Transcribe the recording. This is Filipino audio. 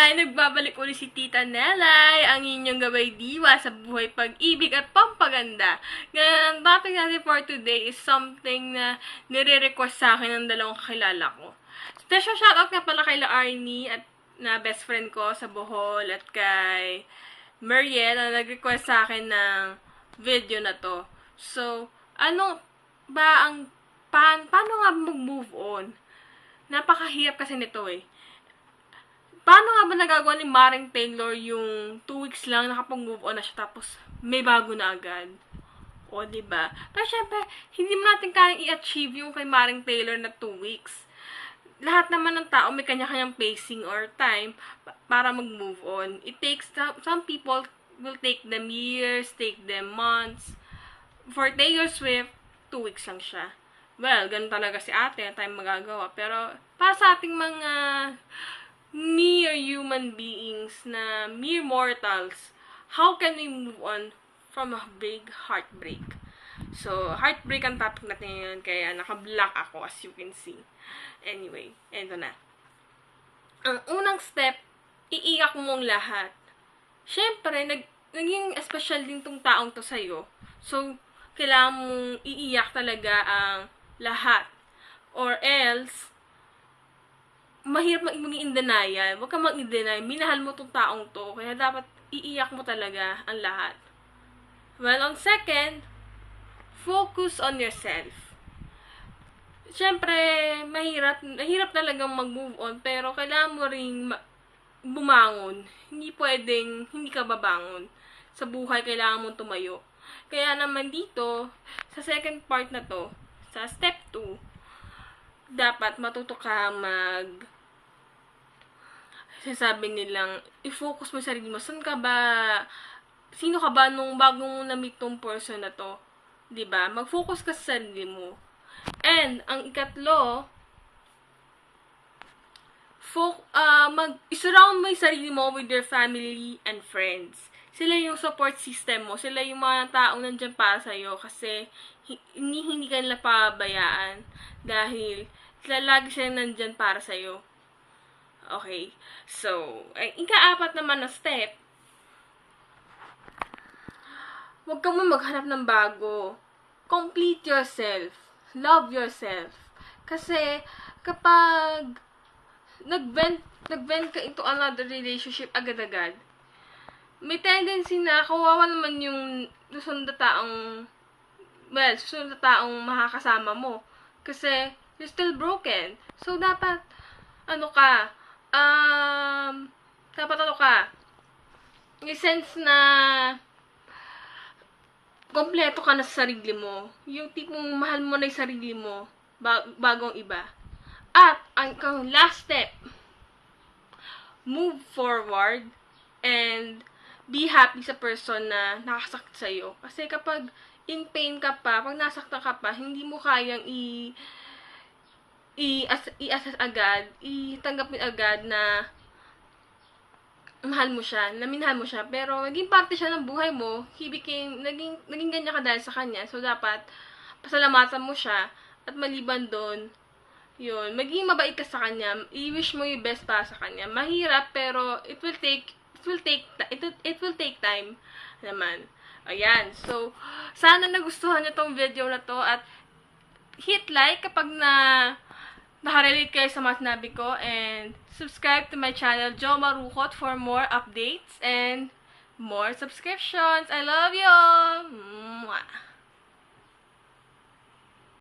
Hi! Nagbabalik ulit si Tita Nelay, ang inyong gabay diwa sa buhay pag-ibig at pampaganda. Ngayon, ang topic natin for today is something na nire-request sa akin ng dalawang kakilala ko. Special shoutout nga pala kay Arnie at na best friend ko sa Bohol at kay Mariel na nag-request sa akin ng video na to. So, ano ba ang paano nga mag-move on? Napakahirap kasi nito eh. Paano nga ba nagagawa ni Maring Taylor yung 2 weeks lang nakapag-move on na siya tapos may bago na agad? O, diba? Pero syempre, hindi mo natin kayang i-achieve yung kay Maring Taylor na 2 weeks. Lahat naman ng tao may kanya-kanyang pacing or time para mag-move on. It takes, some people will take them years, take them months. For Taylor Swift, 2 weeks lang siya. Well, ganun talaga si ate, tayo magagawa. Pero, para sa ating mga mere human beings na mere mortals, how can we move on from a big heartbreak? So, heartbreak ang topic natin ngayon, kaya naka-black ako as you can see. Anyway, eto na. Ang unang step, iiyak mong lahat. Siyempre, naging special din tong taong to sa'yo. So, kailangan mong iiyak talaga ang lahat. Or else, mahirap maging in denial. Huwag kang mag-deny. Minahal mo tong taong to. Kaya dapat iiyak mo talaga ang lahat. Well, on second, focus on yourself. Siyempre, mahirap talagang mag-move on. Pero kailangan mo ring bumangon. Hindi pwedeng hindi ka babangon. Sa buhay, kailangan mong tumayo. Kaya naman dito, sa second part na to, sa step 2, dapat matuto ka sasabi nilang, i-focus mo sa sarili mo. Saan ka ba? Sino ka ba nung bago mo na-meet tong person na to? 'Di ba? Mag-focus ka sa sarili mo. And, ang ikatlo, surround mo yung sarili mo with your family and friends. Sila yung support system mo. Sila yung mga taong nandyan para sa'yo kasi hindi ka nila pabayaan dahil lagi sila nandyan para sa'yo. Okay. So, ika-apat naman na step, huwag kang maghanap ng bago. Complete yourself. Love yourself. Kasi, kapag nag-vent ka into another relationship agad-agad, may tendency na kawawa naman yung susunod na taong makakasama mo. Kasi, you're still broken. So, dapat, yung sense na kompleto ka na sa sarili mo. Yung tipong mahal mo na yung sarili mo bagong iba. At, ang last step, move forward and be happy sa person na nakasakit sa'yo. Kasi kapag in pain ka pa, pag nasaktan ka pa, hindi mo kayang i-assess agad, itanggapin agad na mahal mo siya, na minahal mo siya, pero naging parte siya ng buhay mo, naging ganyan ka dahil sa kanya, so dapat pasalamatan mo siya, at maliban doon, yun, maging mabait ka sa kanya, i-wish mo yung best para sa kanya. Mahirap, pero it will take time naman. Ayan, so, sana nagustuhan niyo tong video na to, at hit like kapag nakarelate kayo sa mga sinabi ko, and subscribe to my channel, Jo Marukot, for more updates and more subscriptions. I love you all! Mwah!